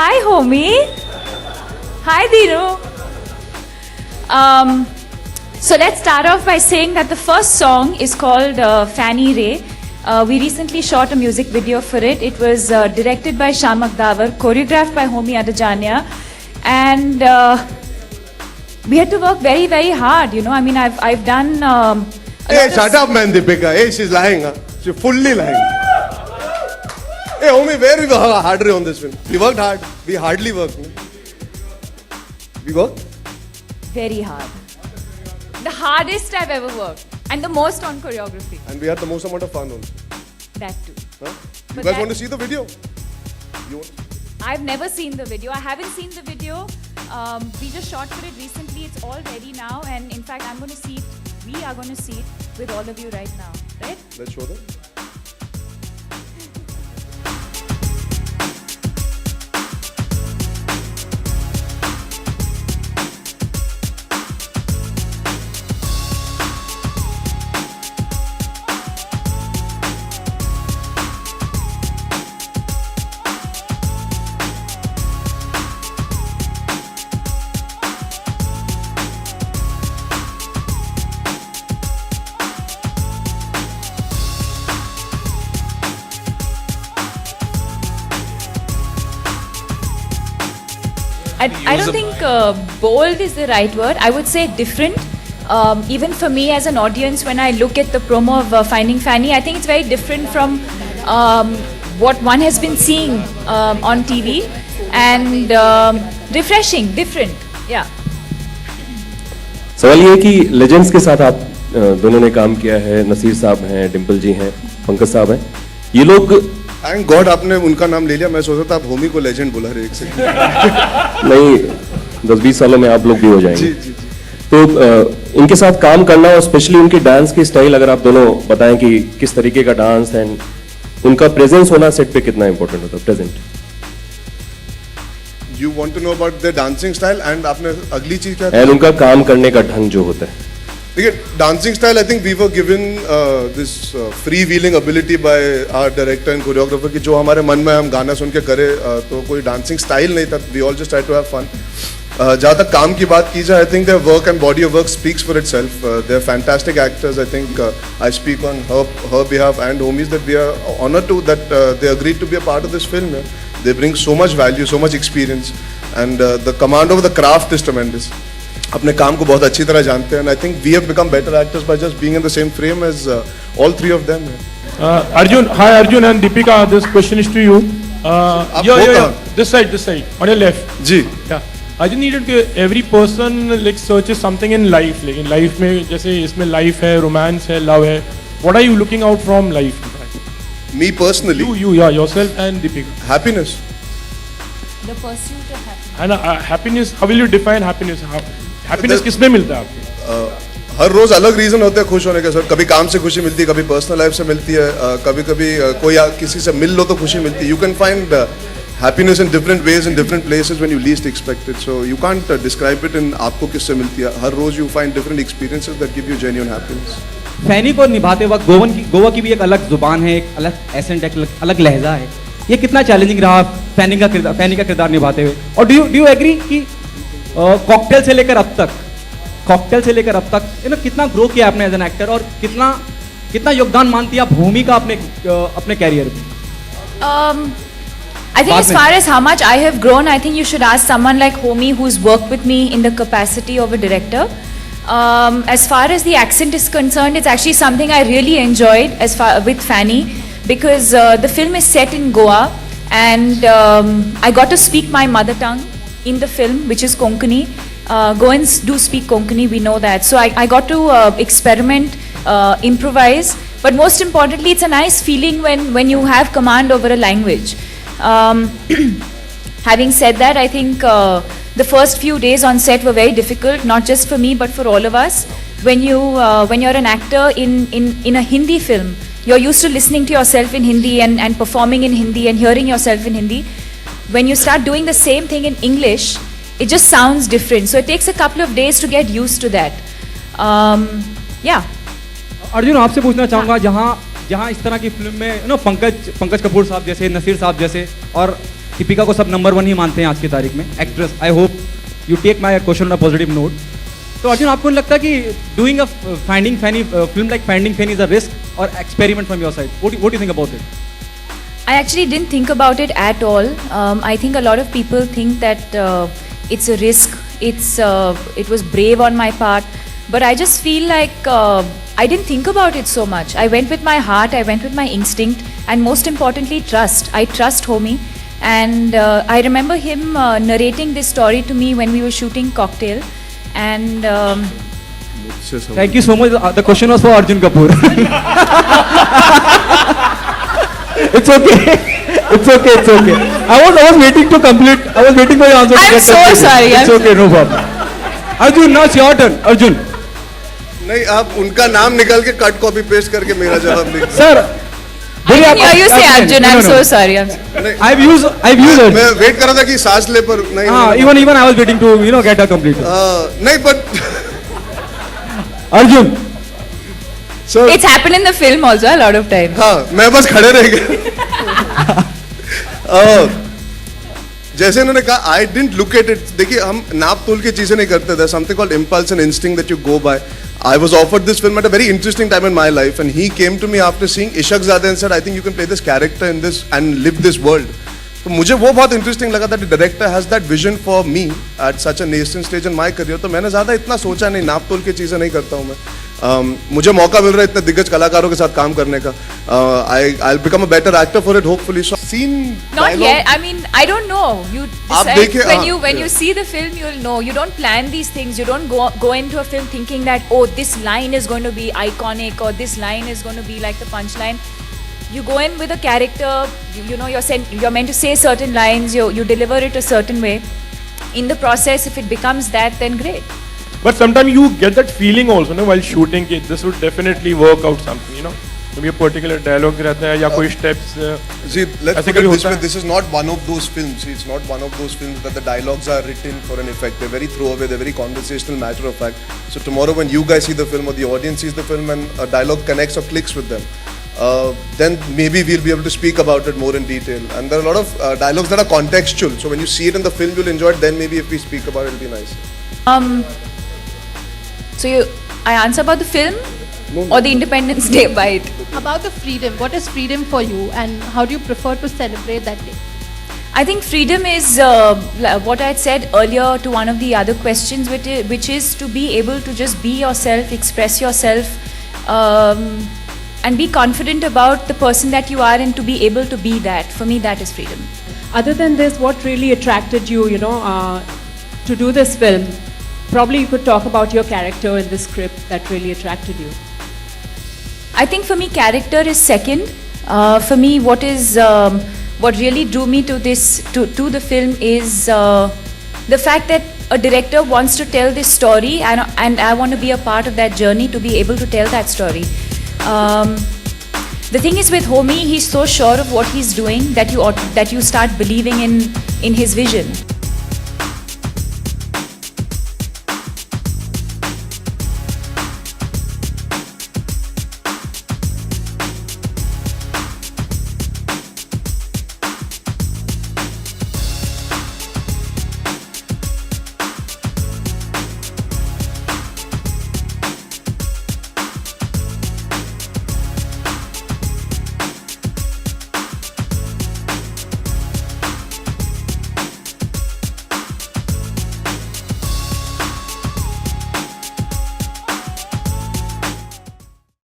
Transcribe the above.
Hi, homie. Hi, Dinu. So let's start off by saying that the first song is called Fanny Ray. We recently shot a music video for it. It was directed by Shamak Davar, choreographed by Homi Adajania, and we had to work very, very hard. You know, I mean, I've done. Hey, shut up, man, Deepika. Hey, she's lying. Huh? She's fully lying. Hey, Homi, where we worked harder on this film? We worked hard. We hardly worked. No? We worked? Very hard. The hardest I've ever worked. And the most on choreography. And we had the most amount of fun also. That too. Huh? You But guys want to see the video? I've never seen the video. I haven't seen the video. We just shot for it recently. It's all ready now. And in fact, I'm going to see it. We are going to see it with all of you right now. Right? Let's show them. I don't think bold is the right word. I would say different. Even for me as an audience, when I look at the promo of Finding Fanny, I think it's very different from what one has been seeing on TV, and refreshing, different. Yeah. सवाल ये है कि legends के साथ आप दोनों ने काम किया है. नसीर साहब हैं, डिम्पल जी हैं, पंकज साहब हैं. ये लोग थैंक गॉड आपने उनका नाम ले लिया. मैं सोचा था आप होमी को लेजेंड बोला रहे एक से. नहीं, 10-20 सालों में आप लोग भी हो जाएंगे. जी जी जी. तो इनके साथ काम करना और स्पेशली उनके डांस की स्टाइल, अगर आप दोनों बताएं कि किस तरीके का डांस है, उनका प्रेजेंस होना सेट पे कितना इंपॉर्टेंट होता है. Present. You want to know about their dancing style and आपने अगली चीज क्या? एंड उनका काम करने का ढंग जो होता है. देखिए, dancing style, I think we were given this free-wheeling ability by our director and choreographer कि जो हमारे मन में हम गाना सुन के करे, तो कोई dancing style नहीं था. We all just try to have fun. जहाँ तक काम की बात की जाए, I think their work and body of work speaks for itself. They're fantastic actors. I think I speak on her behalf and Homi's that we are honored to that they agreed to be a part of this film. They bring so much value, so much experience, and the command over the craft is tremendous. अपने काम को बहुत अच्छी तरह जानते हैं, and I think we have become better actors by just being in the same frame as all three of them. Arjun, hi Arjun and Deepika, this question is to you. This side, on your left. Ji. Yeah. Arjun needed कि every person like searches something in life. Like in life में जैसे इसमें life है, romance है, love है. What are you looking out from life? Me personally. You, yeah, yourself and Deepika. Happiness. The pursuit of happiness. And happiness, how will you define happiness? Happiness किसमें मिलता है आपको? हर रोज अलग रीजन होते हैं खुश होने के. सर, कभी काम से खुशी मिलती है, कभी पर्सनल लाइफ से मिलती है, कभी कभी कोई किसी से मिल लो तो खुशी मिलती है. You can find happiness in different ways in different places when you least expect it. So you can't describe it in आपको किससे मिलती है. हर रोज you find different experiences that give you genuine happiness. फैनी को निभाते वक्त गोवा की भी एक अलग जुबान है, एक अलग एसेंट, एक अलग लहजा है. ये कितना चैलेंजिंग रहा फैनी का किरदार निभाते हुए? और डू यू एग्री कि कॉकटेल से लेकर अब तक कितना ग्रो किया आपने एज एन एक्टर, और कितना योगदान मानती है आप भूमि का अपने कैरियर में? I think as far as how much I have grown, I think you should ask someone like Homi who's worked with me in the capacity of a director. As far as the accent is concerned, it's actually something I really enjoyed with Fanny, because the film is set in Goa, and I got to speak my mother tongue in the film, which is Konkani. Goans do speak Konkani, we know that. So I got to experiment, improvise, but most importantly, it's a nice feeling when you have command over a language. Having said that, I think the first few days on set were very difficult, not just for me but for all of us. When you're an actor in a Hindi film, you're used to listening to yourself in Hindi and performing in Hindi and hearing yourself in Hindi. When you start doing the same thing in English, it just sounds different. So it takes a couple of days to get used to that. Yeah. Arjun, आपसे पूछना चाहूँगा, जहाँ इस तरह की film में पंकज कपूर साहब जैसे, नसीर साहब जैसे और दीपिका को सब नंबर 1 ही मानते हैं आज की तारीख में actress. I hope you take my question on a positive note. तो अर्जुन, आपको नहीं लगता कि doing a finding Fanny film like finding Fanny is a risk और experiment from your side? What do you think about it? I actually didn't think about it at all. I think a lot of people think that it's a risk. It was brave on my part, but I just feel like I didn't think about it so much. I went with my heart. I went with my instinct, and most importantly, trust. I trust Homie, and I remember him narrating this story to me when we were shooting Cocktail, and. Thank you so much. The question was for Arjun Kapoor. It's okay. It's okay. It's okay. I was waiting to complete. I was waiting for your answer. I'm so sorry. It's okay. No problem. Arjun, now it's your turn. Arjun. नहीं, आप उनका नाम निकाल के cut copy paste करके मेरा जवाब लिख. Sir. I didn't hear you say Arjun. I'm so sorry. I've used Arjun. मैं वेट कर रहा था कि सांस ले पर नहीं. Even I was waiting to get her complete. नहीं, but Arjun. sir, It's happened in the film also a lot of times. हाँ, मैं बस खड़े रह गए. जैसे इन्होंने कहा, I didn't look at it. देखिए, हम नाप तोल की चीजें नहीं करते. There's something called impulse and instinct that you go by. I was offered this film at a very interesting time in my life, and he came to me after seeing Ishaq Zadeh and said, "I think you can play this character in this and live this world." तो मुझे वो बहुत interesting लगा that the director has that vision for me at such a nascent stage in my career. तो मैंने ज़्यादा इतना सोचा नहीं, नाप तोल की चीज़ें नहीं करता हूँ मैं. मुझे मौका मिल रहा है इतने दिग्गज कलाकारों के साथ काम करने का. I'll become a better actor for it hopefully. So scene Not dialogue, yet. I mean, I don't know. You आप decide देखिए, when हाँ, you see the film, you'll know. You don't plan these things. You don't go into a film thinking that, oh, this line is going to be iconic or this line is going to be like the punchline. You go in with a character. You know you're meant to say certain lines. You deliver it a certain way. In the process, if it becomes that, then great. But sometimes you get that feeling also, no, while shooting कि this would definitely work out something, you know. maybe a particular dialogue रहता है या कोई steps. See, let's ऐसे put it कभी this होता way. है? This is not one of those films. See, it's not one of those films that the dialogues are written for an effect. They're very throwaway. They're very conversational, matter of fact. So tomorrow, when you guys see the film or the audience sees the film and a dialogue connects or clicks with them, then maybe we'll be able to speak about it more in detail. And there are a lot of dialogues that are contextual. So when you see it in the film, you'll enjoy it. Then maybe if we speak about it, it'll be nice. I answer about the film or the Independence Day bite. About the freedom, what is freedom for you and how do you prefer to celebrate that day? I think freedom is what I had said earlier to one of the other questions, which is to be able to just be yourself, express yourself, and be confident about the person that you are and to be able to be that. For me, that is freedom. Other than this, what really attracted you, to do this film? Probably you could talk about your character in the script that really attracted you. I think for me, character is second. For me, what really drew me to the film is the fact that a director wants to tell this story, and I want to be a part of that journey to be able to tell that story. The thing is with Homie, he's so sure of what he's doing that you start believing in his vision.